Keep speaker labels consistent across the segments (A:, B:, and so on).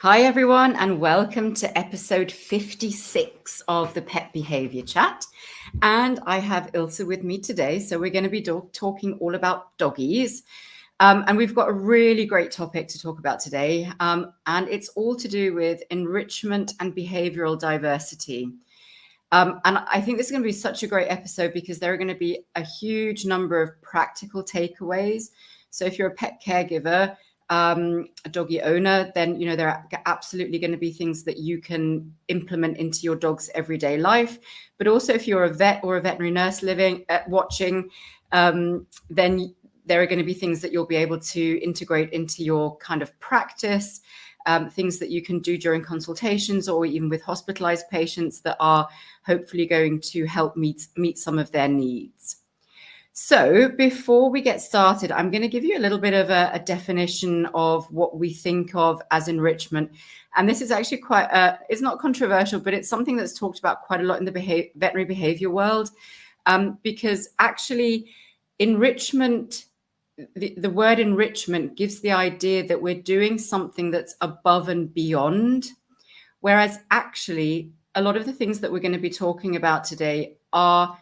A: Hi, everyone, and welcome to episode 56 of the Pet Behaviour Chat. And I have Ilse with me today. So we're going to be talking all about doggies. And we've got a really great topic to talk about today. And it's all to do with enrichment and behavioural diversity. And I think this is going to be such a great episode because there are going to be a huge number of practical takeaways. So if you're a pet caregiver, a doggy owner, then there are absolutely going to be things that you can implement into your dog's everyday life. But also, if you're a vet or a veterinary nurse watching, then there are going to be things that you'll be able to integrate into your kind of practice. Things that you can do during consultations or even with hospitalized patients that are hopefully going to help meet some of their needs. So before we get started, I'm going to give you a little bit of a definition of what we think of as enrichment. And this is actually it's not controversial, but it's something that's talked about quite a lot in the veterinary behavior world, because actually enrichment, the word enrichment gives the idea that we're doing something that's above and beyond, whereas actually a lot of the things that we're going to be talking about today are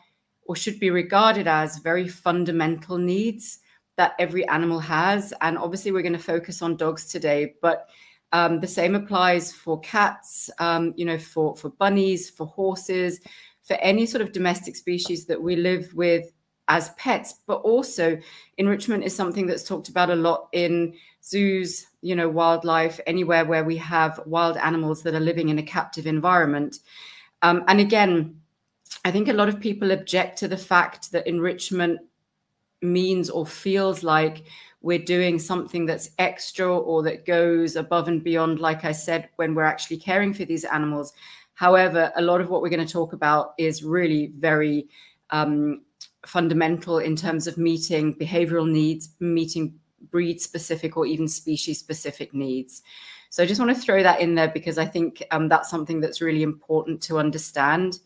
A: or should be regarded as very fundamental needs that every animal has. And obviously we're going to focus on dogs today, but the same applies for cats, for bunnies, for horses, for any sort of domestic species that we live with as pets. But also enrichment is something that's talked about a lot in zoos, wildlife, anywhere where we have wild animals that are living in a captive environment. And again, I think a lot of people object to the fact that enrichment means or feels like we're doing something that's extra or that goes above and beyond, like I said, when we're actually caring for these animals. However, a lot of what we're going to talk about is really very fundamental in terms of meeting behavioral needs, meeting breed-specific or even species-specific needs. So I just want to throw that in there because I think that's something that's really important to understand.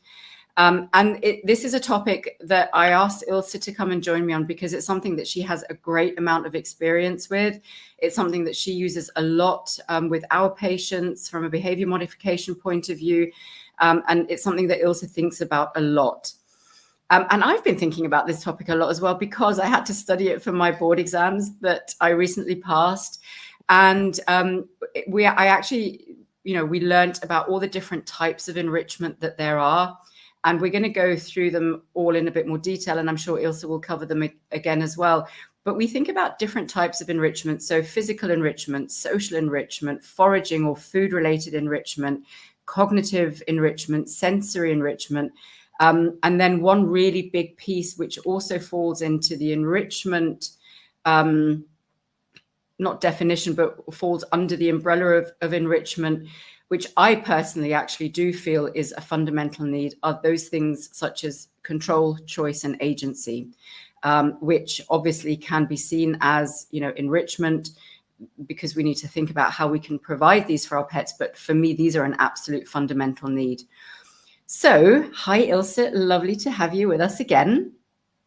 A: This is a topic that I asked Ilse to come and join me on because it's something that she has a great amount of experience with. It's something that she uses a lot with our patients from a behavior modification point of view. And it's something that Ilse thinks about a lot. And I've been thinking about this topic a lot as well because I had to study it for my board exams that I recently passed. And we learned about all the different types of enrichment that there are. And we're going to go through them all in a bit more detail. And I'm sure Ilse will cover them again as well. But we think about different types of enrichment. So physical enrichment, social enrichment, foraging or food-related enrichment, cognitive enrichment, sensory enrichment. And then one really big piece, which also falls into the enrichment, not definition, but falls under the umbrella of enrichment, which I personally actually do feel is a fundamental need, are those things such as control, choice, and agency, which obviously can be seen as, enrichment because we need to think about how we can provide these for our pets. But for me, these are an absolute fundamental need. So, hi, Ilse. Lovely to have you with us again.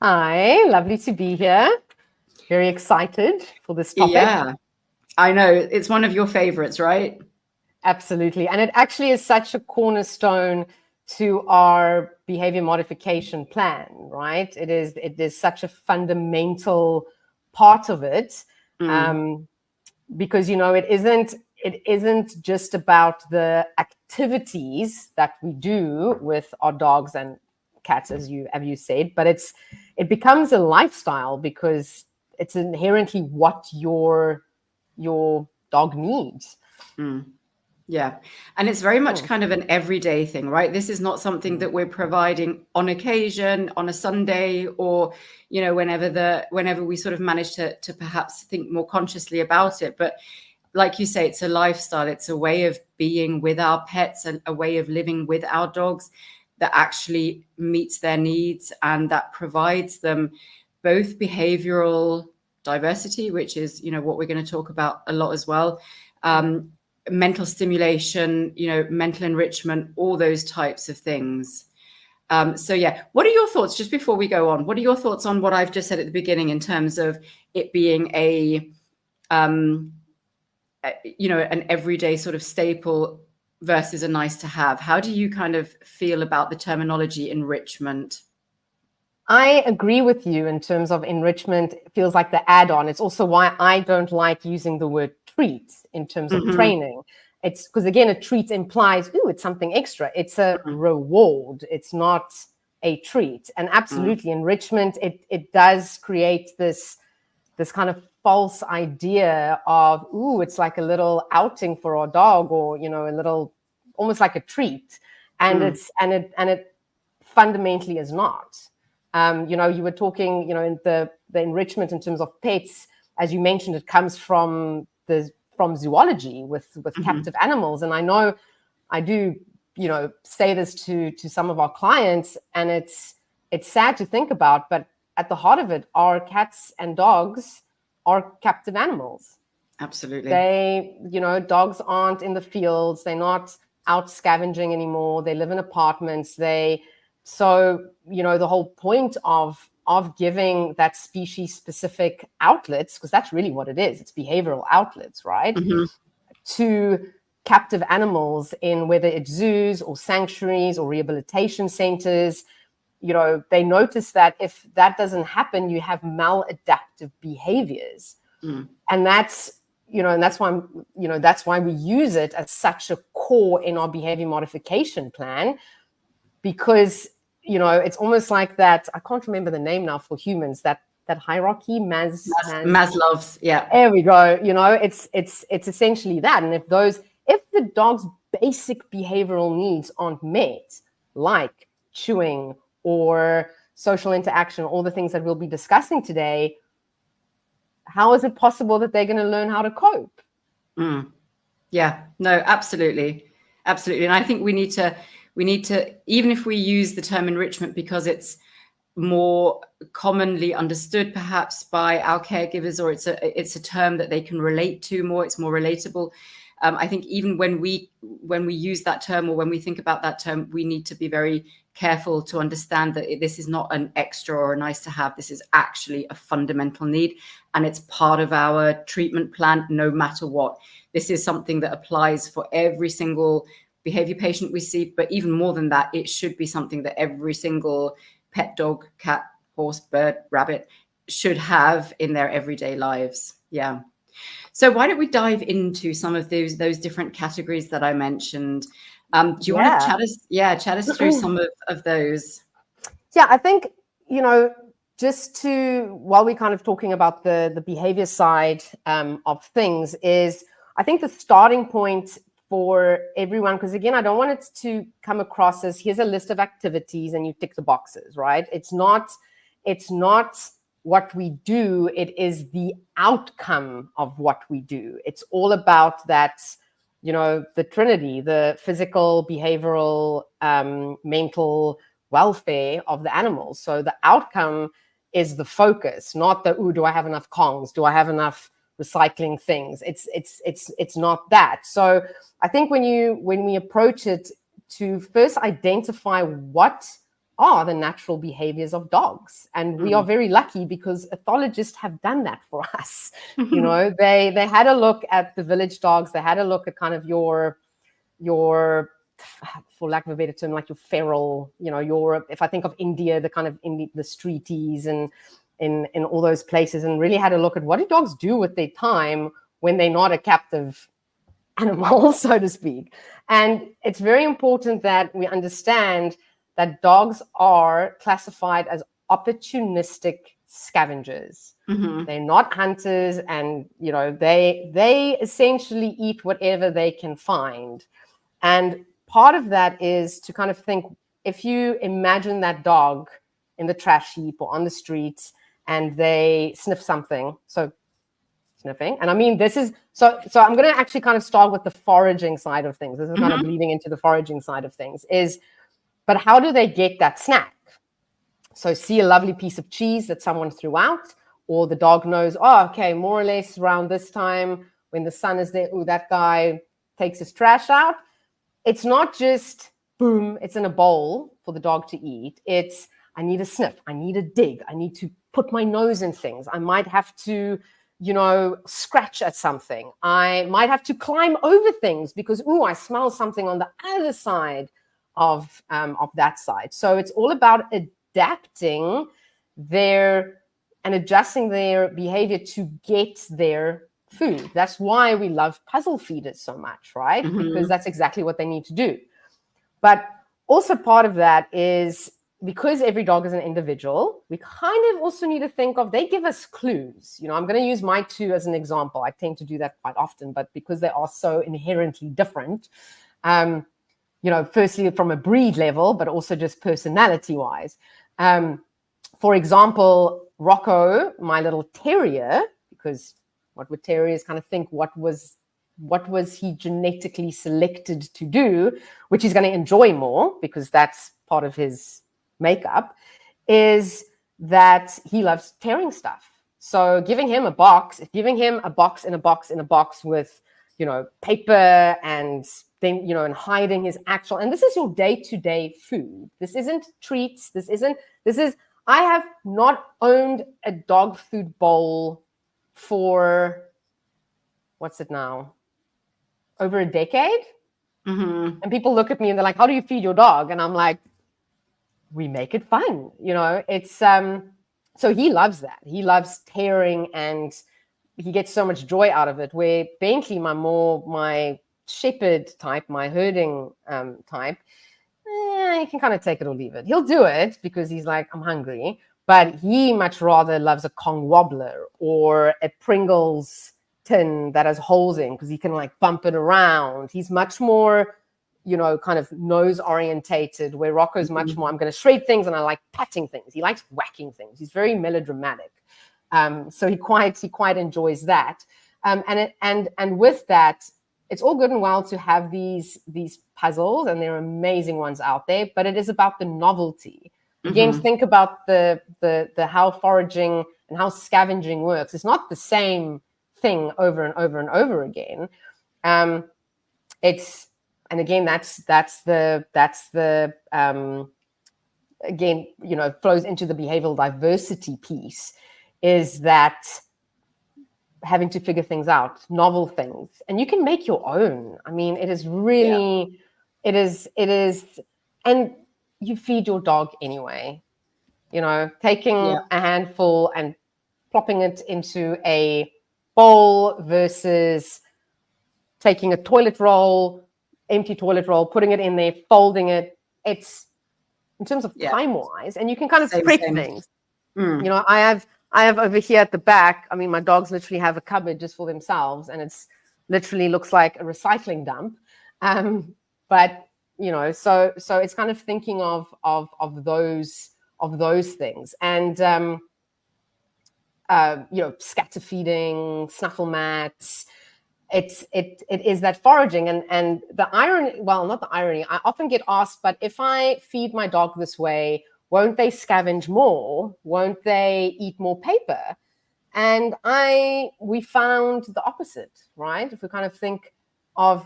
B: Hi, lovely to be here. Very excited for this topic.
A: Yeah, I know. It's one of your favorites, right?
B: Absolutely. And it actually is such a cornerstone to our behavior modification plan, right? It is such a fundamental part of it because, it isn't just about the activities that we do with our dogs and cats, as you said, but it becomes a lifestyle because it's inherently what your dog needs.
A: Yeah. And it's very much kind of an everyday thing, right? This is not something that we're providing on occasion, on a Sunday, or, whenever we sort of manage to perhaps think more consciously about it. But like you say, it's a lifestyle. It's a way of being with our pets and a way of living with our dogs that actually meets their needs and that provides them both behavioral diversity, which is, what we're going to talk about a lot as well, mental stimulation, mental enrichment, all those types of things. So yeah, what are your thoughts, just before we go on, what are your thoughts on what I've just said at the beginning in terms of it being a an everyday sort of staple versus a nice to have. How do you kind of feel about the terminology enrichment?
B: I agree with you in terms of enrichment. It feels like the add-on. It's also why I don't like using the word treat in terms of training. It's because, again, a treat implies, ooh, it's something extra. It's a reward. It's not a treat. And absolutely, enrichment, it does create this kind of false idea of, ooh, it's like a little outing for our dog, or, a little, almost like a treat. And it fundamentally is not. You were talking, in the enrichment in terms of pets, as you mentioned, it comes from zoology with captive animals. And I know I do, say this to some of our clients, and it's sad to think about, but at the heart of it, our cats and dogs are captive animals.
A: Absolutely.
B: They, dogs aren't in the fields. They're not out scavenging anymore. They live in apartments. So, the whole point of giving that species specific outlets, because that's really what it is, it's behavioral outlets, right? To captive animals in whether it's zoos or sanctuaries or rehabilitation centers, they notice that if that doesn't happen, you have maladaptive behaviors. And that's why we use it as such a core in our behavior modification plan, because it's almost like that. I can't remember the name now for humans, that hierarchy,
A: Maslow's. Yeah,
B: there we go. It's essentially that. And if the dog's basic behavioral needs aren't met, like chewing or social interaction, all the things that we'll be discussing today, how is it possible that they're going to learn how to cope?
A: Yeah, no, absolutely. And I think we need to, even if we use the term enrichment because it's more commonly understood perhaps by our caregivers, or it's a term that they can relate to more, it's more relatable. I think even when we use that term, or when we think about that term, we need to be very careful to understand that this is not an extra or a nice to have. This is actually a fundamental need, and it's part of our treatment plan no matter what. This is something that applies for every single behavior patient we see, but even more than that, it should be something that every single pet dog, cat, horse, bird, rabbit should have in their everyday lives. Yeah. So why don't we dive into some of those different categories that I mentioned? Do you want to chat us through some of those?
B: Yeah, I think, just while we're kind of talking about the behavior side of things, is I think the starting point for everyone, because again, I don't want it to come across as here's a list of activities and you tick the boxes, right? It's not what we do, it is the outcome of what we do. It's all about that, the trinity, the physical, behavioral, mental welfare of the animals. So the outcome is the focus, not the, do I have enough Kongs? Do I have enough recycling things? It's not that. So I think when we approach it, to first identify what are the natural behaviors of dogs. And we are very lucky because ethologists have done that for us. They had a look at the village dogs. They had a look at kind of your, for lack of a better term, like your feral, if I think of India, the kind of the streeties and in all those places, and really had a look at what do dogs do with their time when they're not a captive animal, so to speak. And it's very important that we understand that dogs are classified as opportunistic scavengers. They're not hunters, and they essentially eat whatever they can find. And part of that is to kind of think, if you imagine that dog in the trash heap or on the streets and they sniff something, so sniffing, and I mean this is so I'm going to actually kind of start with the foraging side of things. This is kind of bleeding into the foraging side of things, but how do they get that snack? So see a lovely piece of cheese that someone threw out, or the dog knows, okay, more or less around this time when the sun is there, that guy takes his trash out. It's not just boom, it's in a bowl for the dog to eat. It's, I need a sniff, I need a dig, I need to put my nose in things. I might have to, scratch at something. I might have to climb over things because, I smell something on the other side of that side. So it's all about adapting and adjusting their behavior to get their food. That's why we love puzzle feeders so much, right?
A: Mm-hmm.
B: Because that's exactly what they need to do. But also part of that is because every dog is an individual, we kind of also need to think of, they give us clues. I'm going to use my two as an example. I tend to do that quite often, but because they are so inherently different, firstly from a breed level, but also just personality wise. For example, Rocco, my little terrier, because what would terriers kind of think, what was he genetically selected to do, which he's going to enjoy more because that's part of his makeup, is that he loves tearing stuff. So giving him a box in a box with, paper and then, and hiding his actual, and this is your day-to-day food. This isn't treats. I have not owned a dog food bowl for, what's it now? Over a decade.
A: Mm-hmm.
B: And people look at me and they're like, how do you feed your dog? And I'm like, we make it fun. It's, so he loves that. He loves tearing and he gets so much joy out of it. Where Bentley, my shepherd type, my herding type, he can kind of take it or leave it. He'll do it because he's like, I'm hungry. But he much rather loves a Kong wobbler or a Pringles tin that has holes in because he can like bump it around. He's much more, kind of nose orientated, where Rocco's much more, I'm going to shred things and I like patting things. He likes whacking things. He's very melodramatic. So he quite enjoys that. And with that, it's all good and well to have these puzzles, and there are amazing ones out there, but it is about the novelty. Again, think about the how foraging and how scavenging works. It's not the same thing over and over and over again. And again, that's the again, flows into the behavioral diversity piece, is that having to figure things out, novel things, and you can make your own. I mean, it is really, it is, and you feed your dog anyway, taking a handful and plopping it into a bowl versus taking a empty toilet roll, putting it in there, folding it. It's, in terms of time-wise, and you can kind of prep things. I have over here at the back, I mean, my dogs literally have a cupboard just for themselves, and it's literally looks like a recycling dump. But, so it's kind of thinking of those things. And, scatter feeding, snuffle mats, it is that foraging. And the irony, well, not the irony, I often get asked, but if I feed my dog this way, won't they scavenge more? Won't they eat more paper? And we found the opposite, right? If we kind of think of,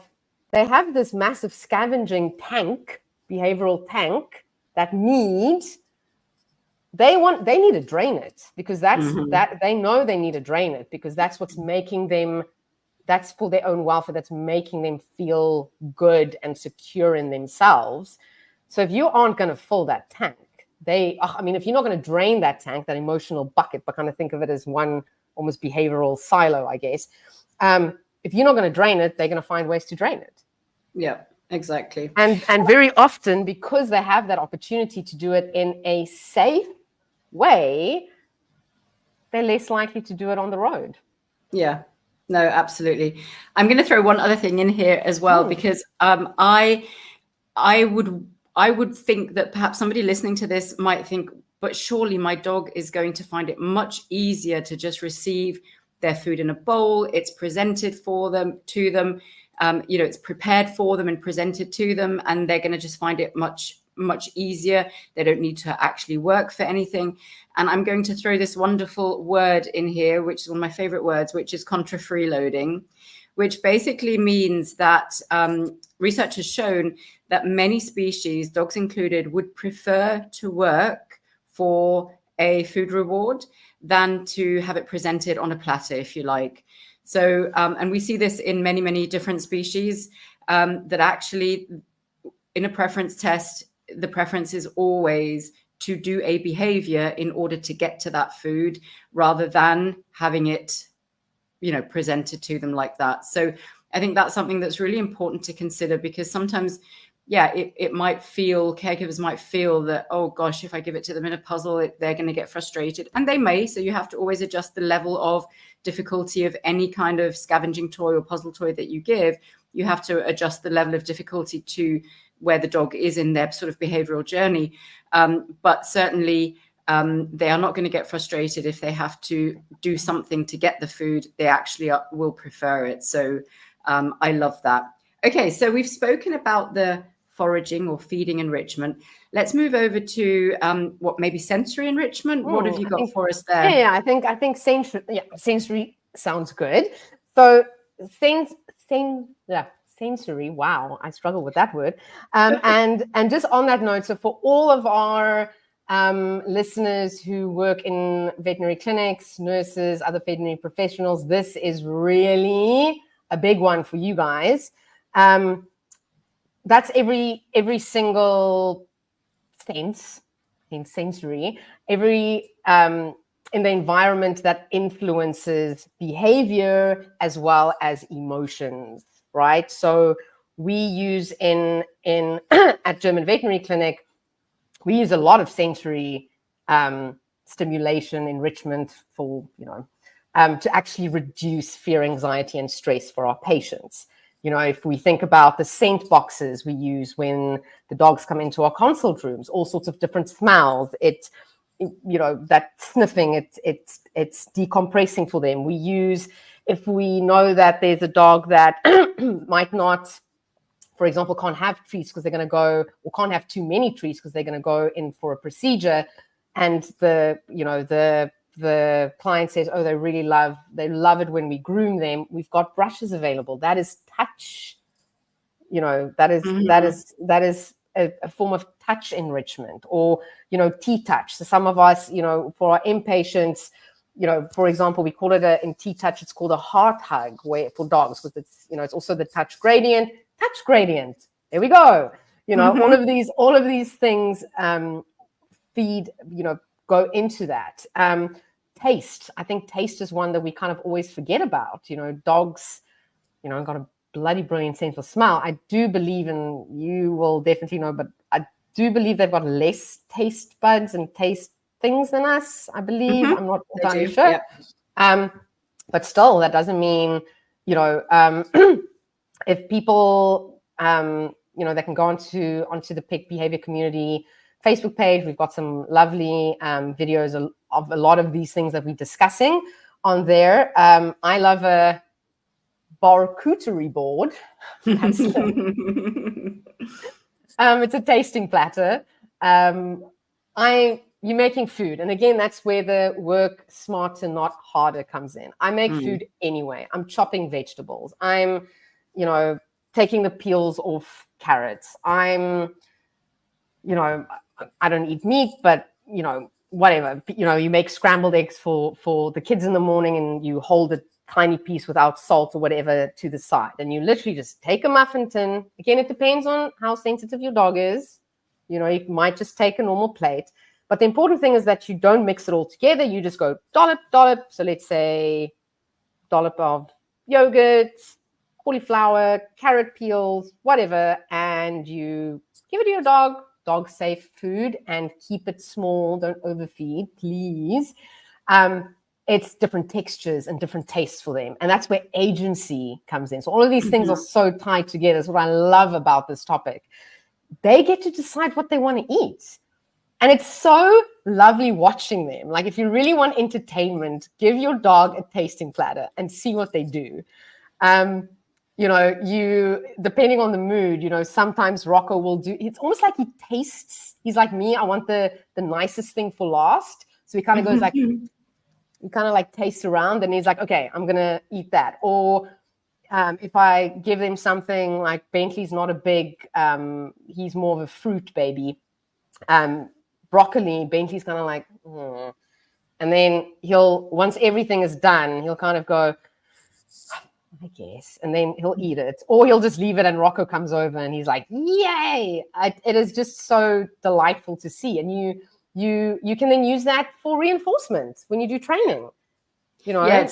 B: they have this massive scavenging tank, behavioral tank, that needs, they need to drain it, because that's that they know they need to drain it, because that's what's making them, that's for their own welfare, that's making them feel good and secure in themselves. So if you aren't going to fill that tank, if you're not going to drain that tank, that emotional bucket, but kind of think of it as one almost behavioral silo, I guess. If you're not going to drain it, they're going to find ways to drain it.
A: Yeah, exactly.
B: And very often, because they have that opportunity to do it in a safe way, they're less likely to do it on the road.
A: Yeah, no, absolutely. I'm going to throw one other thing in here as well, because I would think that perhaps somebody listening to this might think, but surely my dog is going to find it much easier to just receive their food in a bowl. It's presented to them, it's prepared for them and presented to them, and they're going to just find it much, much easier. They don't need to actually work for anything. And I'm going to throw this wonderful word in here, which is one of my favorite words, which is contra-freeloading, which basically means that research has shown that many species, dogs included, would prefer to work for a food reward than to have it presented on a platter, if you like. So, and we see this in many, many different species, that actually in a preference test, the preference is always to do a behavior in order to get to that food rather than having it, presented to them like that. So I think that's something that's really important to consider, because sometimes, it might feel, caregivers might feel that, oh gosh, if I give it to them in a puzzle, they're going to get frustrated, and they may. So you have to always adjust the level of difficulty of any kind of scavenging toy or puzzle toy that you give. You have to adjust the level of difficulty to where the dog is in their sort of behavioral journey. But certainly they are not going to get frustrated if they have to do something to get the food. They actually will prefer it. So I love that. Okay, so we've spoken about the foraging or feeding enrichment. Let's move over to what maybe sensory enrichment. What have you got for us there?
B: Yeah, I think sensory sounds good. So sensory. Wow, I struggle with that word. And just on that note, so for all of our listeners who work in veterinary clinics, nurses, other veterinary professionals, this is really a big one for you guys. That's every single sense, in sensory, every in the environment that influences behavior as well as emotions, right? So we use in at German Veterinary Clinic, we use a lot of sensory stimulation, enrichment for, to actually reduce fear, anxiety, and stress for our patients. If we think about the scent boxes we use when the dogs come into our consult rooms, all sorts of different smells, that sniffing, it's decompressing for them. We use, if we know that there's a dog that might not, for example, can't have treats because they're going to go, or can't have too many treats because they're going to go in for a procedure, and the client says, oh, they love it when we groom them. We've got brushes available. That is touch. That is a form of touch enrichment, or, T-touch. So some of us, for our inpatients, for example, we call it in T-touch, it's called a heart hug for dogs, because it's also the touch gradient. There we go. All of these things feed, go into that. Taste. I think taste is one that we kind of always forget about. Dogs, got a bloody brilliant sense of smell. I do believe, and you will definitely know, but I do believe they've got less taste buds and taste things than us, I believe. I'm not entirely sure. Yeah. But still, that doesn't mean, if people, they can go onto the Pet Behavior Community Facebook page. We've got some lovely videos of a lot of these things that we're discussing on there. I love a charcuterie board. It's a tasting platter. You're making food. And again, that's where the work smarter, not harder comes in. I make food anyway. I'm chopping vegetables. I'm, taking the peels off carrots. I don't eat meat, but, whatever. You make scrambled eggs for the kids in the morning, and you hold a tiny piece without salt or whatever to the side. And you literally just take a muffin tin. Again, it depends on how sensitive your dog is. You might just take a normal plate. But the important thing is that you don't mix it all together. You just go dollop, dollop. So let's say dollop of yogurt, cauliflower, carrot peels, whatever. And you give it to your dog safe food, and keep it small. Don't overfeed, please. It's different textures and different tastes for them. And that's where agency comes in. So all of these things are so tied together. That's what I love about this topic. They get to decide what they want to eat. And it's so lovely watching them. Like, if you really want entertainment, give your dog a tasting platter and see what they do. Depending on the mood, sometimes Rocco will do, it's almost like he tastes. He's like me. I want the nicest thing for last. So he kind of goes like, he kind of like tastes around, and he's like, okay, I'm going to eat that. Or if I give them something like, Bentley's not a big, he's more of a fruit baby. Broccoli, Bentley's kind of like, And then once everything is done, he'll kind of go, I guess, and then he'll eat it, or he'll just leave it and Rocco comes over and he's like, yay. It is just so delightful to see. And you can then use that for reinforcement when you do training,
A: Yeah,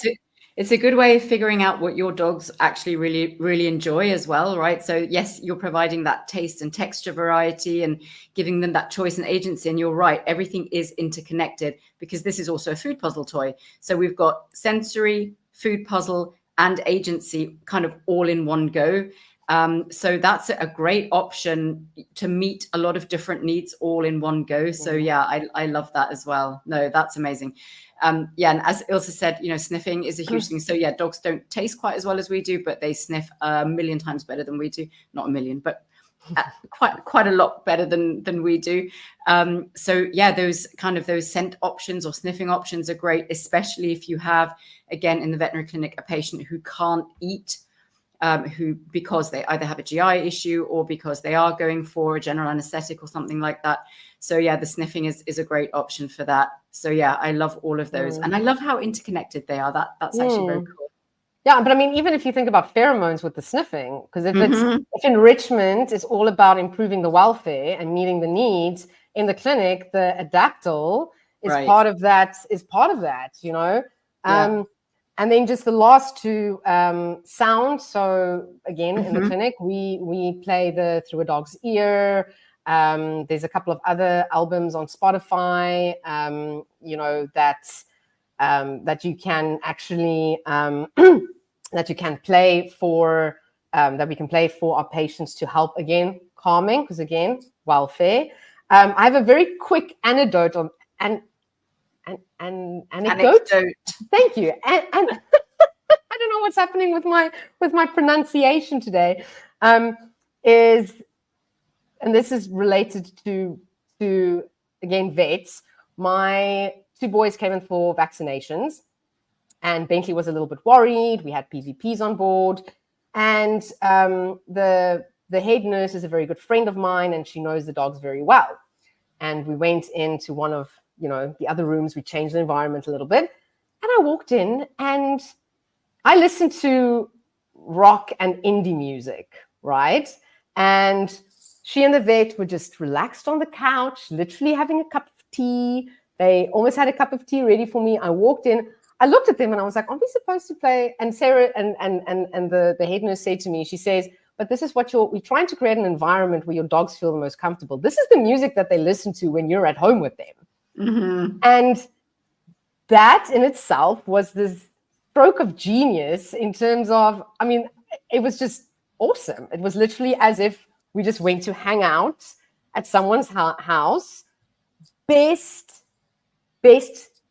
A: it's a good way of figuring out what your dogs actually really, really enjoy as well, right? So yes, you're providing that taste and texture variety and giving them that choice and agency. And you're right, everything is interconnected, because this is also a food puzzle toy. So we've got sensory, food puzzle, and agency kind of all in one go. So that's a great option to meet a lot of different needs all in one go. So yeah, I love that as well. No, that's amazing. Yeah, and as Ilse said, sniffing is a huge thing. So yeah, dogs don't taste quite as well as we do, but they sniff a million times better than we do. Not a million, but quite a lot better than we do. So yeah, those scent options or sniffing options are great, especially if you have, again, in the veterinary clinic, a patient who can't eat, because they either have a GI issue or because they are going for a general anesthetic or something like that. So yeah, the sniffing is a great option for that. So yeah, I love all of those. And I love how interconnected they are. That's actually very cool.
B: Yeah, but I mean, even if you think about pheromones with the sniffing, because if enrichment is all about improving the welfare and meeting the needs in the clinic, the adaptal is part of that, And then just the last two, sound. So again, in the clinic, we play the Through a Dog's Ear. There's a couple of other albums on Spotify, that you can actually that we can play for our patients to help, again, calming, because again, welfare. I have a very quick anecdote on anecdote. Thank you. And I don't know what's happening with my pronunciation today. And this is related to again, vets. My two boys came in for vaccinations, and Bentley was a little bit worried. We had PVPs on board, and the head nurse is a very good friend of mine, and she knows the dogs very well. And we went into one of the other rooms. We changed the environment a little bit, and I walked in and I listened to rock and indie music, right? And she and the vet were just relaxed on the couch, literally having a cup of tea. They almost had a cup of tea ready for me. I walked in, I looked at them and I was like, are we supposed to play? And Sarah and the head nurse said to me, she says, but this is what we're trying to create an environment where your dogs feel the most comfortable. This is the music that they listen to when you're at home with them. Mm-hmm. And that in itself was this stroke of genius in terms of, I mean, it was just awesome. It was literally as if we just went to hang out at someone's house. Best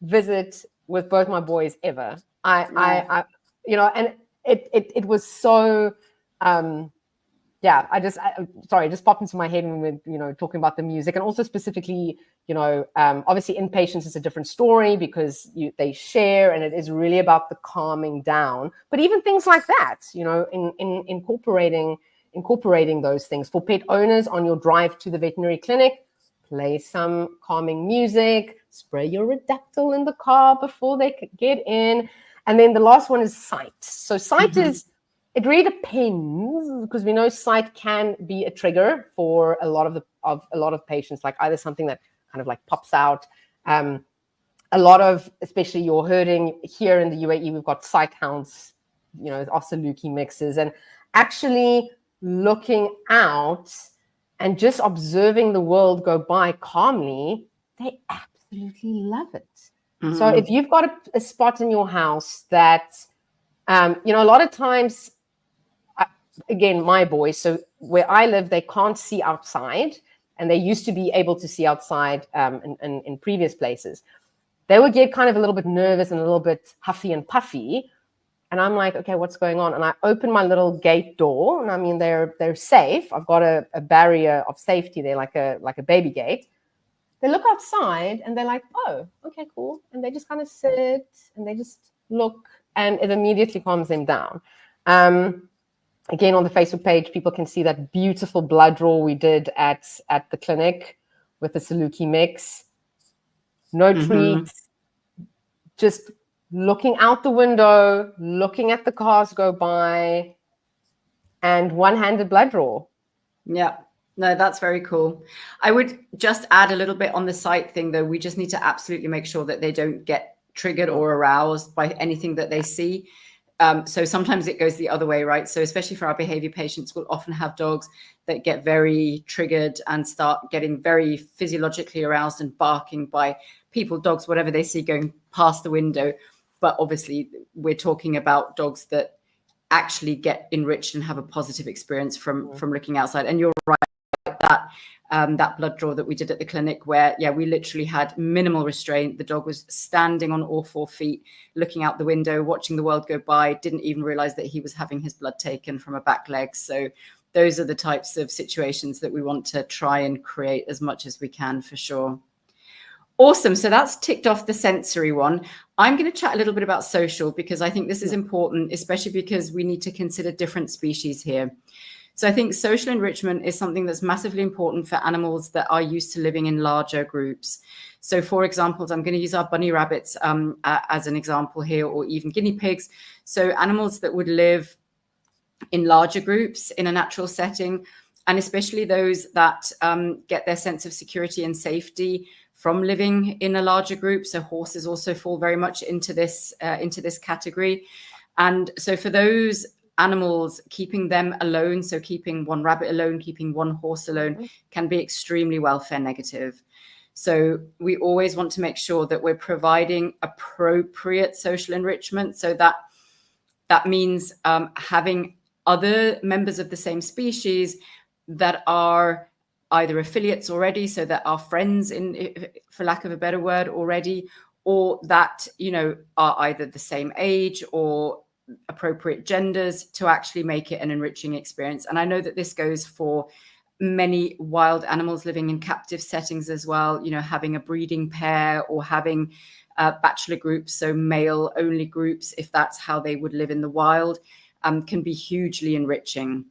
B: visit with both my boys ever. I and it was so, it just popped into my head when we're, talking about the music, and also specifically, obviously inpatients is a different story because they share, and it is really about the calming down. But even things like that, in incorporating those things for pet owners on your drive to the veterinary clinic, play some calming music, spray your Reductil in the car before they get in. And then the last one is sight. So sight it really depends, because we know sight can be a trigger for a lot of patients, like either something that kind of like pops out. A lot of, especially you're herding here in the UAE, we've got sight hounds, Osaluki mixes, and actually looking out and just observing the world go by calmly, they absolutely love it. Mm-hmm. So if you've got a spot in your house that, a lot of times, again, my boys, so where I live, they can't see outside, and they used to be able to see outside in previous places. They would get kind of a little bit nervous and a little bit huffy and puffy. And I'm like, okay, what's going on? And I open my little gate door, and I mean, they're safe. I've got a barrier of safety there, like a baby gate. They look outside and they're like, oh, okay, cool. And they just kind of sit and they just look, and it immediately calms them down. Again, on the Facebook page, people can see that beautiful blood draw we did at the clinic with the Saluki mix. No treats, just looking out the window, looking at the cars go by, and one-handed blood draw.
A: Yeah. No, that's very cool. I would just add a little bit on the sight thing, though. We just need to absolutely make sure that they don't get triggered or aroused by anything that they see. So sometimes it goes the other way, right? So especially for our behavior patients, we'll often have dogs that get very triggered and start getting very physiologically aroused and barking by people, dogs, whatever they see going past the window. But obviously, we're talking about dogs that actually get enriched and have a positive experience from looking outside. And you're right, that blood draw that we did at the clinic, where we literally had minimal restraint. The dog was standing on all 4 feet, looking out the window, watching the world go by, didn't even realize that he was having his blood taken from a back leg. So those are the types of situations that we want to try and create as much as we can, for sure. Awesome. So that's ticked off the sensory one. I'm going to chat a little bit about social, because I think this is important, especially because we need to consider different species here. So I think social enrichment is something that's massively important for animals that are used to living in larger groups. So for example, I'm going to use our bunny rabbits as an example here, or even guinea pigs. So animals that would live in larger groups in a natural setting, and especially those that get their sense of security and safety from living in a larger group. So horses also fall very much into this category. And so for those animals, keeping them alone, so keeping one rabbit alone, keeping one horse alone, can be extremely welfare negative. So we always want to make sure that we're providing appropriate social enrichment. So that means having other members of the same species that are either affiliates already, so that are friends, for lack of a better word, already, or that are either the same age or appropriate genders, to actually make it an enriching experience. And I know that this goes for many wild animals living in captive settings as well, having a breeding pair or having bachelor groups, so male only groups, if that's how they would live in the wild, can be hugely enriching.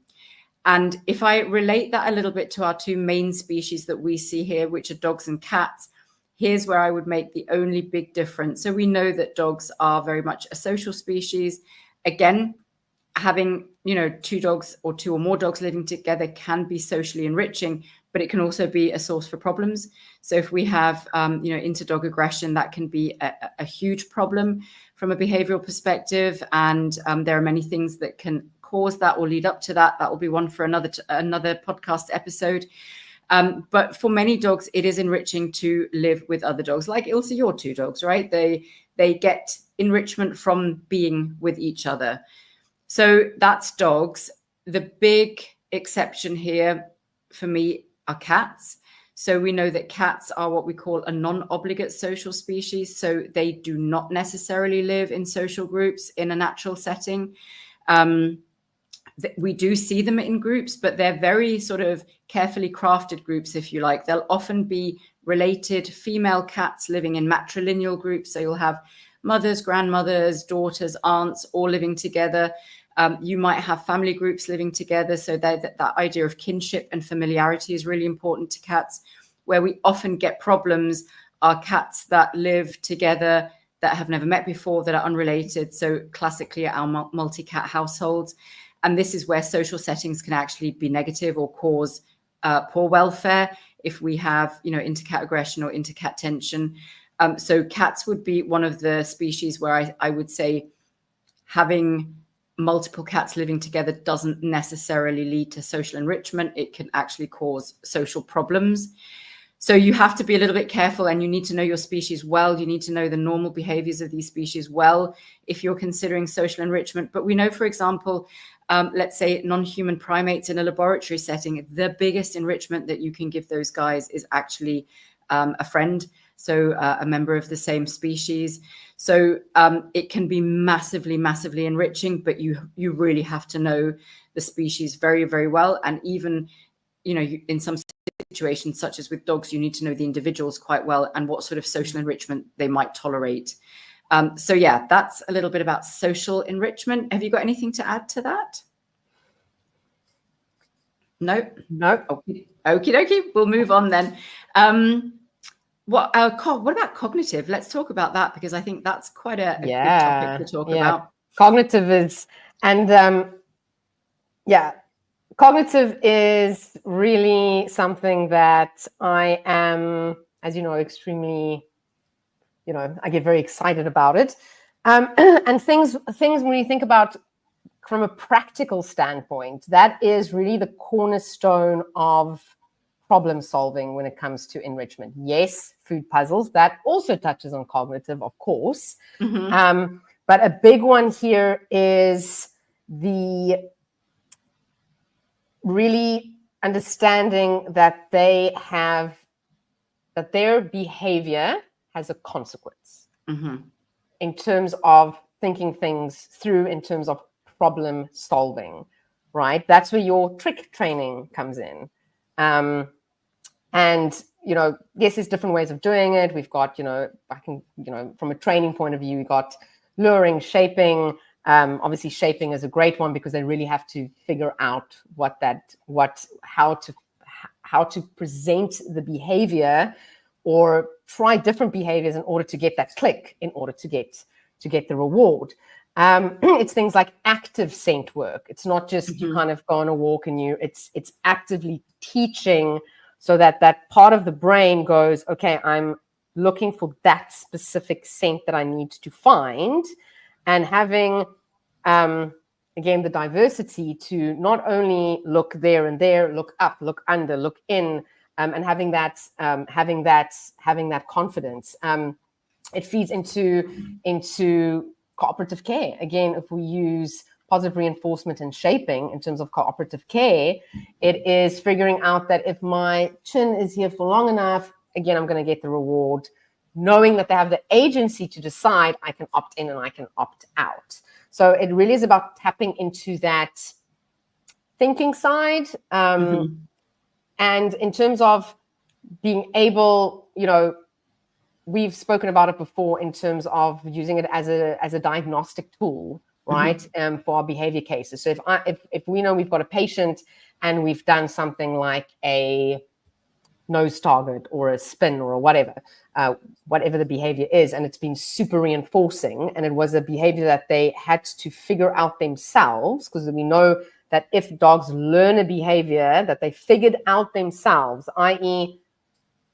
A: And if I relate that a little bit to our 2 main species that we see here, which are dogs and cats, here's where I would make the only big difference. So we know that dogs are very much a social species. Again, having 2 dogs or 2 or more dogs living together can be socially enriching, but it can also be a source for problems. So if we have inter-dog aggression, that can be a huge problem from a behavioral perspective. And there are many things that can cause that or lead up to that. That will be one for another podcast episode. But for many dogs, it is enriching to live with other dogs, like Ilse, your 2 dogs, right? They get enrichment from being with each other. So that's dogs. The big exception here for me are cats. So we know that cats are what we call a non-obligate social species. So they do not necessarily live in social groups in a natural setting. We do see them in groups, but they're very sort of carefully crafted groups, if you like. They'll often be related female cats living in matrilineal groups. So you'll have mothers, grandmothers, daughters, aunts, all living together. You might have family groups living together. So that idea of kinship and familiarity is really important to cats. Where we often get problems are cats that live together that have never met before, that are unrelated. So classically our multi-cat households. And this is where social settings can actually be negative or cause poor welfare if we have, inter-cat aggression or inter-cat tension. So cats would be one of the species where I would say having multiple cats living together doesn't necessarily lead to social enrichment. It can actually cause social problems. So you have to be a little bit careful, and you need to know your species well. You need to know the normal behaviors of these species well if you're considering social enrichment. But we know, for example, let's say non-human primates in a laboratory setting, the biggest enrichment that you can give those guys is actually a friend, so a member of the same species. So it can be massively, massively enriching, but you really have to know the species very, very well. And even, in some situations, such as with dogs, you need to know the individuals quite well and what sort of social enrichment they might tolerate. So yeah, that's a little bit about social enrichment. Have you got anything to add to that? No.
B: No.
A: Okie dokie. We'll move on then. what about cognitive? Let's talk about that, because I think that's quite a good topic to talk about.
B: Cognitive is, and cognitive is really something that I am, as you know, extremely, I get very excited about it. And things when you think about from a practical standpoint, that is really the cornerstone of problem solving when it comes to enrichment. Yes, food puzzles, that also touches on cognitive, of course.
A: Mm-hmm.
B: But a big one here is the really understanding that their behavior has a consequence.
A: Mm-hmm.
B: In terms of thinking things through, in terms of problem solving, right? That's where your trick training comes in. And, yes, there's different ways of doing it. We've got, from a training point of view, we've got luring, shaping. Obviously, shaping is a great one because they really have to figure out how to present the behavior or try different behaviors in order to get that click, in order to get the reward. It's things like active scent work. It's not just you kind of go on a walk and it's actively teaching, so that part of the brain goes, okay, I'm looking for that specific scent that I need to find, and having again the diversity to not only look there and there, look up, look under, look in, and having that confidence. It feeds into cooperative care. Again, if we use positive reinforcement and shaping in terms of cooperative care, it is figuring out that if my chin is here for long enough, again, I'm going to get the reward, knowing that they have the agency to decide I can opt in and I can opt out. So it really is about tapping into that thinking side. And in terms of being able, we've spoken about it before in terms of using it as a diagnostic tool, right? For our behavior cases. So if we know we've got a patient and we've done something like a nose target or a spin or whatever the behavior is, and it's been super reinforcing, and it was a behavior that they had to figure out themselves, because we know that if dogs learn a behavior that they figured out themselves, i.e.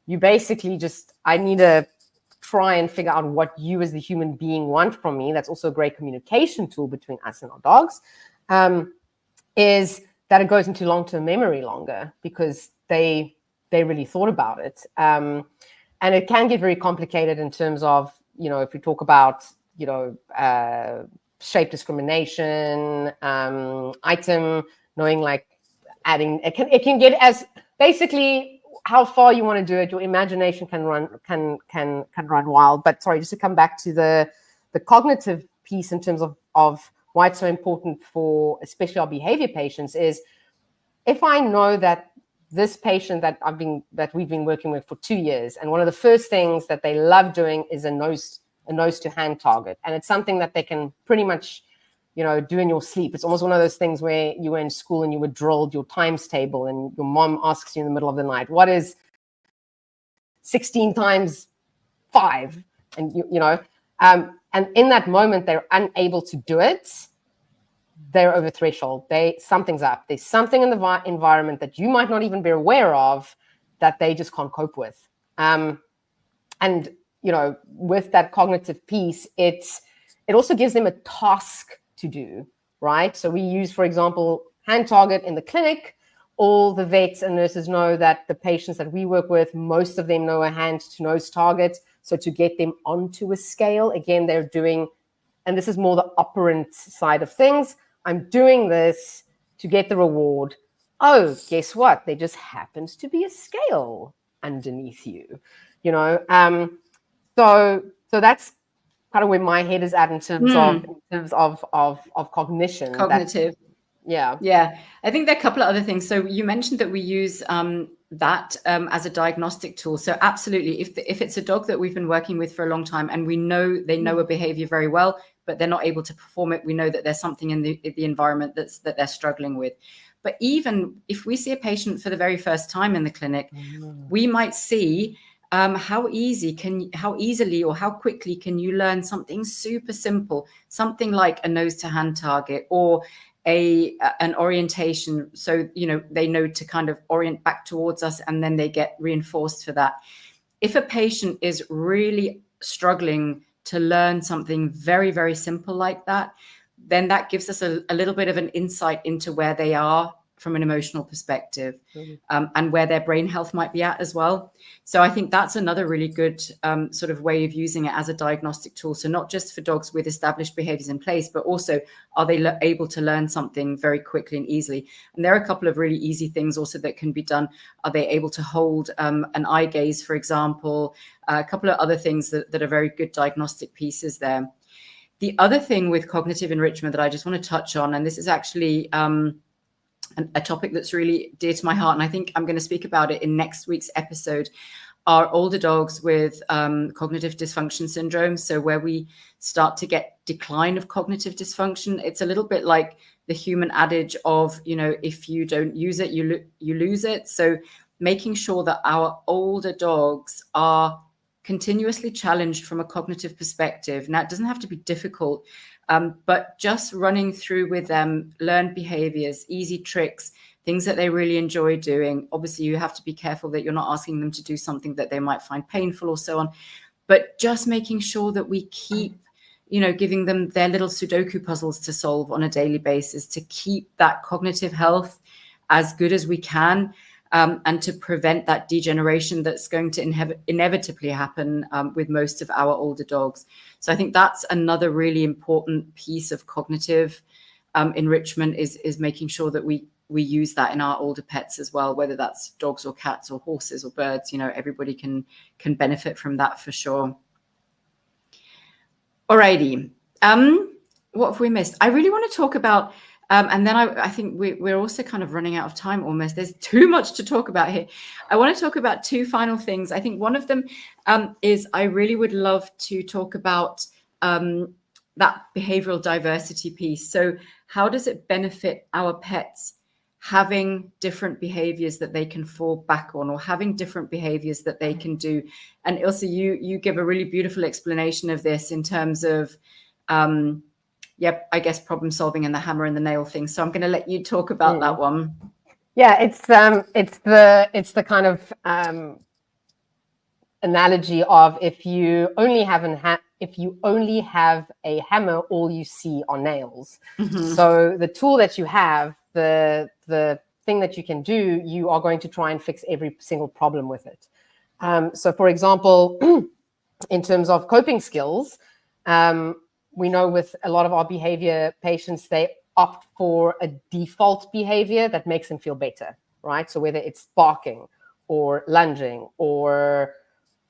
B: you basically I need to try and figure out what you as the human being want from me. That's also a great communication tool between us and our dogs, is that it goes into long-term memory longer because they really thought about it. And it can get very complicated in terms of, if we talk about, shape discrimination, item, knowing like adding, it can get as basically how far you want to do it. Your imagination can run wild. But sorry, just to come back to the cognitive piece in terms of why it's so important for especially our behavior patients is, if I know that this patient that we've been working with for 2 years, and one of the first things that they love doing is a nose to hand target, and it's something that they can pretty much do in your sleep. It's almost one of those things where you were in school and you were drilled your times table, and your mom asks you in the middle of the night, what is 16 times 5? And and in that moment they're unable to do it. They're over threshold. Something's up. There's something in the environment that you might not even be aware of that they just can't cope with. And with that cognitive piece, it also gives them a task to do, right? So we use, for example, hand target in the clinic. All the vets and nurses know that the patients that we work with, most of them know a hand to nose target. So to get them onto a scale, again, they're doing, and this is more the operant side of things, I'm doing this to get the reward. Oh, guess what? There just happens to be a scale underneath you, So that's kind of where my head is at in terms of cognition.
A: Cognitive.
B: Yeah.
A: I think there are a couple of other things. So you mentioned that we use that as a diagnostic tool. So absolutely, if it's a dog that we've been working with for a long time and we know they know a behavior very well, but they're not able to perform it, we know that there's something in the environment that they're struggling with. But even if we see a patient for the very first time in the clinic, we might see how easily or how quickly can you learn something super simple, something like a nose to hand target or an orientation, so they know to kind of orient back towards us, and then they get reinforced for that. If a patient is really struggling to learn something very, very simple like that, then that gives us a little bit of an insight into where they are from an emotional perspective, and where their brain health might be at as well. So I think that's another really good sort of way of using it as a diagnostic tool. So not just for dogs with established behaviors in place, but also are they able to learn something very quickly and easily? And there are a couple of really easy things also that can be done. Are they able to hold an eye gaze, for example? A couple of other things that are very good diagnostic pieces there. The other thing with cognitive enrichment that I just want to touch on, and this is actually a topic that's really dear to my heart, and I think I'm going to speak about it in next week's episode, are older dogs with cognitive dysfunction syndrome. So where we start to get decline of cognitive dysfunction. It's a little bit like the human adage of, if you don't use it, you lose it. So making sure that our older dogs are continuously challenged from a cognitive perspective. Now, it doesn't have to be difficult, but just running through with them learned behaviors, easy tricks, things that they really enjoy doing. Obviously, you have to be careful that you're not asking them to do something that they might find painful or so on, but just making sure that we keep, giving them their little Sudoku puzzles to solve on a daily basis to keep that cognitive health as good as we can. And to prevent that degeneration that's going to inevitably happen with most of our older dogs. So I think that's another really important piece of cognitive enrichment is making sure that we use that in our older pets as well, whether that's dogs or cats or horses or birds. Everybody can benefit from that for sure. Alrighty. What have we missed? I really want to talk about and then I think we're also kind of running out of time almost. There's too much to talk about here. I want to talk about two final things. I think one of them is I really would love to talk about that behavioral diversity piece. So how does it benefit our pets having different behaviors that they can fall back on, or having different behaviors that they can do? And Ilse, you give a really beautiful explanation of this in terms of I guess problem solving and the hammer and the nail thing. So I'm going to let you talk about that one.
B: Yeah, it's the kind of analogy of if you only have a hammer, all you see are nails. Mm-hmm. So the tool that you have, the thing that you can do, you are going to try and fix every single problem with it. So, for example, in terms of coping skills. We know with a lot of our behavior patients, they opt for a default behavior that makes them feel better, right? So whether it's barking or lunging or,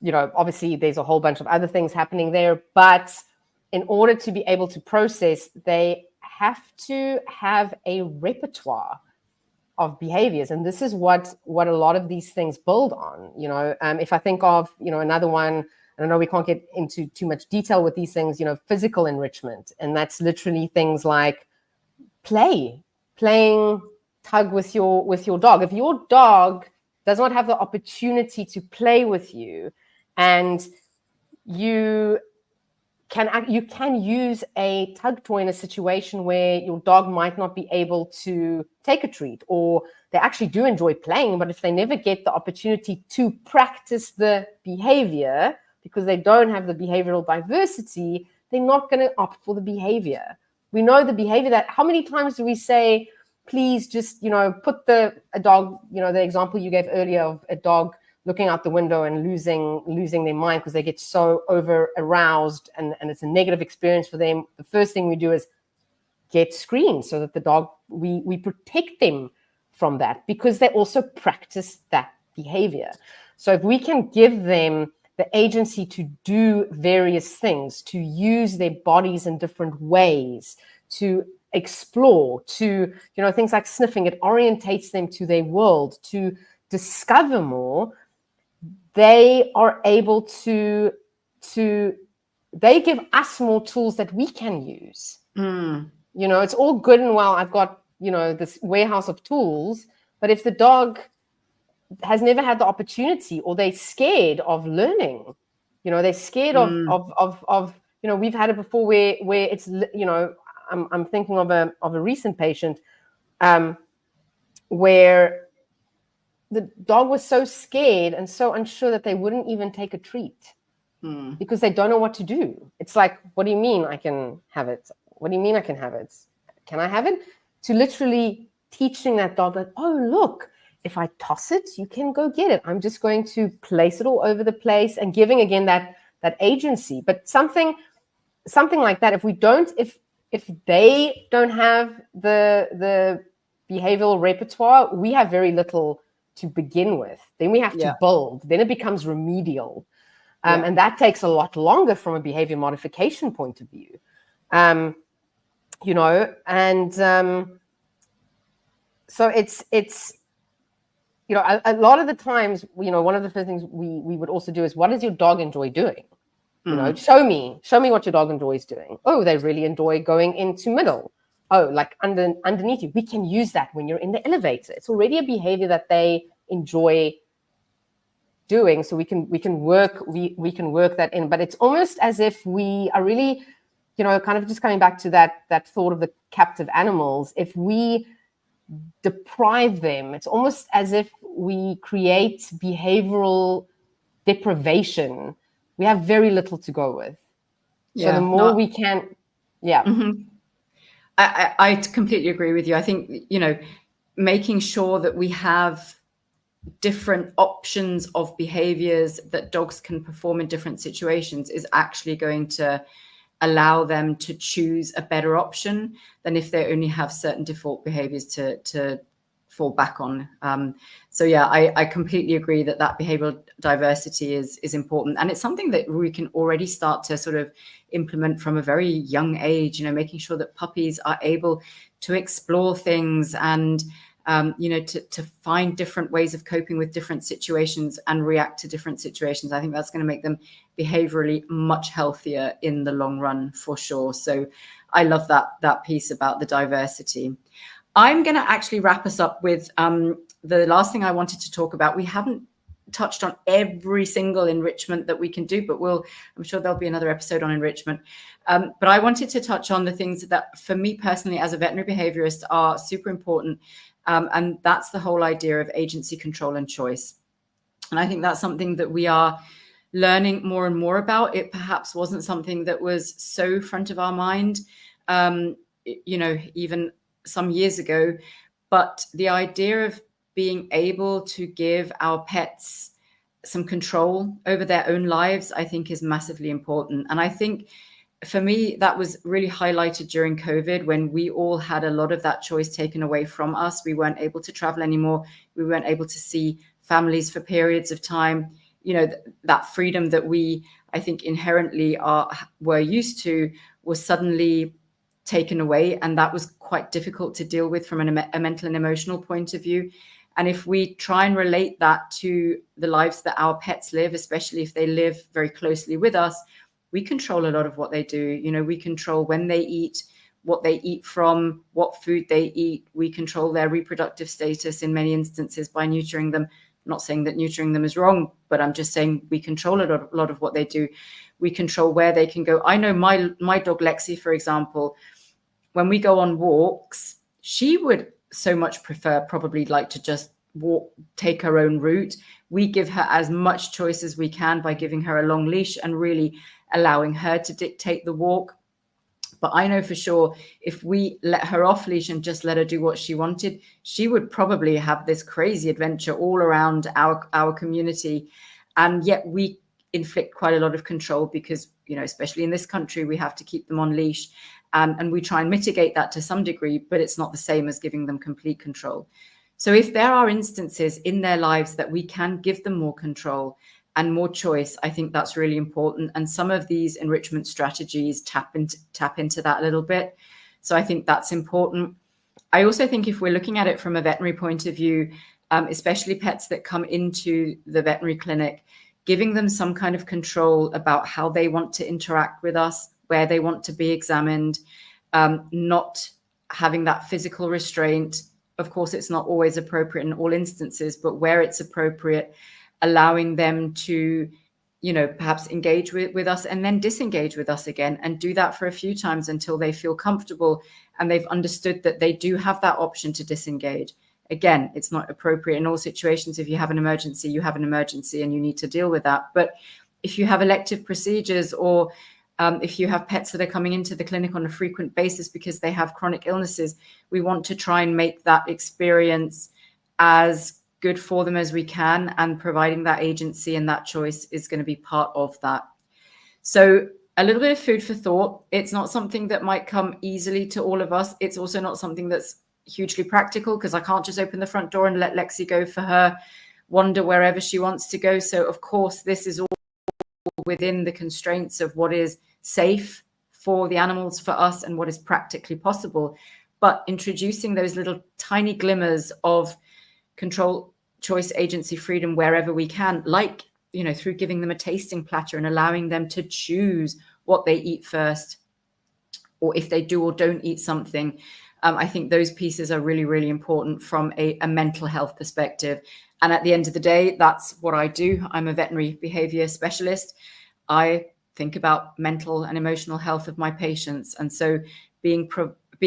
B: obviously there's a whole bunch of other things happening there. But in order to be able to process, they have to have a repertoire of behaviors. And this is what a lot of these things build on. If I think of, another one, I know we can't get into too much detail with these things, physical enrichment. And that's literally things like playing tug with your dog. If your dog does not have the opportunity to play with you, and you can use a tug toy in a situation where your dog might not be able to take a treat, or they actually do enjoy playing, but if they never get the opportunity to practice the behavior, because they don't have the behavioral diversity, they're not going to opt for the behavior. We know the behavior that, how many times do we say, please just, put a dog, the example you gave earlier of a dog looking out the window and losing their mind because they get so over aroused and it's a negative experience for them. The first thing we do is get screened so that the dog, we protect them from that, because they also practice that behavior. So if we can give them the agency to do various things, to use their bodies in different ways, to explore, to, things like sniffing, it orientates them to their world, to discover more. They are able to they give us more tools that we can use. It's all good and well, I've got, this warehouse of tools, but if the dog has never had the opportunity, or they're scared of learning. They're scared of we've had it before where it's, I'm thinking of a recent patient where the dog was so scared and so unsure that they wouldn't even take a treat because they don't know what to do. It's like, what do you mean I can have it? What do you mean I can have it? Can I have it? To literally teaching that dog that, oh, look, if I toss it, you can go get it. I'm just going to place it all over the place, and giving again that agency. But something like that, if they don't have the behavioral repertoire, we have very little to begin with. Then we have to build. Then it becomes remedial. And that takes a lot longer from a behavior modification point of view. So it's a lot of the times, one of the first things we would also do is, what does your dog enjoy doing? Show me what your dog enjoys doing. Oh, they really enjoy going into middle. Oh, like underneath you. We can use that when you're in the elevator. It's already a behavior that they enjoy doing, so we can work that in. But it's almost as if we are really, kind of just coming back to that thought of the captive animals. If we deprive them, it's almost as if we create behavioral deprivation. We have very little to go with. So the more we can,
A: I completely agree with you. I think, making sure that we have different options of behaviors that dogs can perform in different situations is actually going to allow them to choose a better option than if they only have certain default behaviors to fall back on. I completely agree that behavioral diversity is important, and it's something that we can already start to sort of implement from a very young age, making sure that puppies are able to explore things and to find different ways of coping with different situations and react to different situations. I think that's going to make them behaviorally much healthier in the long run, for sure. So I love that piece about the diversity. I'm going to actually wrap us up with the last thing I wanted to talk about. We haven't touched on every single enrichment that we can do, but I'm sure there'll be another episode on enrichment. But I wanted to touch on the things that, for me personally, as a veterinary behaviorist, are super important. And that's the whole idea of agency, control, and choice. And I think that's something that we are learning more and more about. It perhaps wasn't something that was so front of our mind, even some years ago. But the idea of being able to give our pets some control over their own lives, I think, is massively important. And I think, for me, that was really highlighted during COVID, when we all had a lot of that choice taken away from us. We weren't able to travel anymore. We weren't able to see families for periods of time. That freedom that we, I think, inherently were used to was suddenly taken away. And that was quite difficult to deal with from a mental and emotional point of view. And if we try and relate that to the lives that our pets live, especially if they live very closely with us, we control a lot of what they do. We control when they eat, what they eat from, what food they eat. We control their reproductive status in many instances by neutering them. I'm not saying that neutering them is wrong, but I'm just saying we control a lot of what they do. We control where they can go. I know my dog Lexi, for example, when we go on walks, she would so much prefer, probably like to just walk, take her own route. We give her as much choice as we can by giving her a long leash and really allowing her to dictate the walk. But I know for sure, if we let her off leash and just let her do what she wanted, she would probably have this crazy adventure all around our community. And yet we inflict quite a lot of control because, especially in this country, we have to keep them on leash. And we try and mitigate that to some degree, but it's not the same as giving them complete control. So if there are instances in their lives that we can give them more control and more choice, I think that's really important. And some of these enrichment strategies tap into that a little bit. So I think that's important. I also think if we're looking at it from a veterinary point of view, especially pets that come into the veterinary clinic, giving them some kind of control about how they want to interact with us, where they want to be examined, not having that physical restraint, Of course, it's not always appropriate in all instances, but where it's appropriate, allowing them to, perhaps engage with us and then disengage with us again, and do that for a few times until they feel comfortable and they've understood that they do have that option to disengage. Again, it's not appropriate in all situations. If you have an emergency, you have an emergency and you need to deal with that. But if you have elective procedures, or if you have pets that are coming into the clinic on a frequent basis because they have chronic illnesses, we want to try and make that experience as good for them as we can, and providing that agency and that choice is going to be part of that. So a little bit of food for thought. It's not something that might come easily to all of us. It's also not something that's hugely practical, because I can't just open the front door and let Lexi go for her wander wherever she wants to go. So of course, this is all within the constraints of what is safe for the animals, for us, and what is practically possible. But introducing those little tiny glimmers of control, choice, agency, freedom wherever we can, like, through giving them a tasting platter and allowing them to choose what they eat first, or if they do or don't eat something. I think those pieces are really, really important from a mental health perspective. And at the end of the day, that's what I do. I'm a veterinary behavior specialist. I think about mental and emotional health of my patients. And so being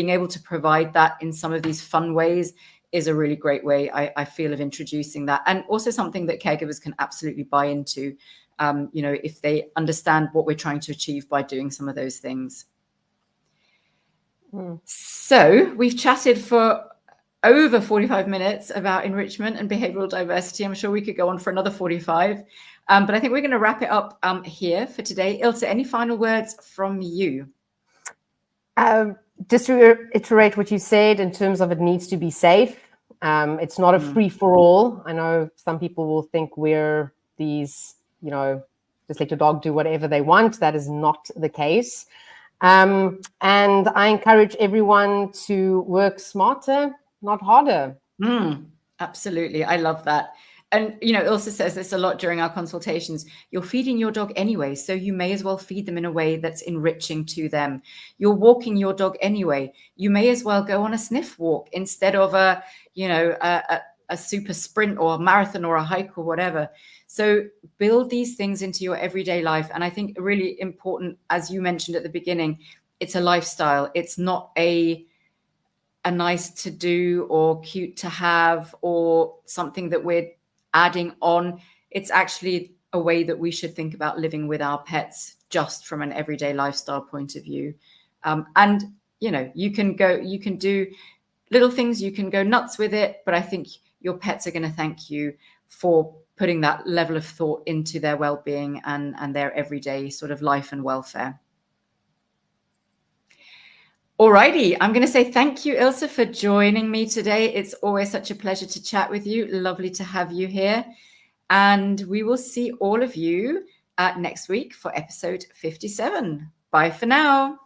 A: able to provide that in some of these fun ways is a really great way, I feel, of introducing that. And also something that caregivers can absolutely buy into, if they understand what we're trying to achieve by doing some of those things. So we've chatted for over 45 minutes about enrichment and behavioral diversity. I'm sure we could go on for another 45, but I think we're going to wrap it up here for today. Ilse, any final words from you?
B: Just to reiterate what you said in terms of it needs to be safe. It's not a free-for-all. I know some people will think we're these, just let your dog do whatever they want. That is not the case. And I encourage everyone to work smarter, not harder.
A: Absolutely. I love that. And, Ilse says this a lot during our consultations. You're feeding your dog anyway, so you may as well feed them in a way that's enriching to them. You're walking your dog anyway. You may as well go on a sniff walk instead of a super sprint or a marathon or a hike or whatever. So build these things into your everyday life. And I think really important, as you mentioned at the beginning, it's a lifestyle. It's not a nice to do or cute to have or something that we're adding on. It's actually a way that we should think about living with our pets, just from an everyday lifestyle point of view. And you can do little things, you can go nuts with it, but I think your pets are going to thank you for putting that level of thought into their well-being and their everyday sort of life and welfare. Alrighty, I'm going to say thank you, Ilse, for joining me today. It's always such a pleasure to chat with you. Lovely to have you here. And we will see all of you next week for episode 57. Bye for now.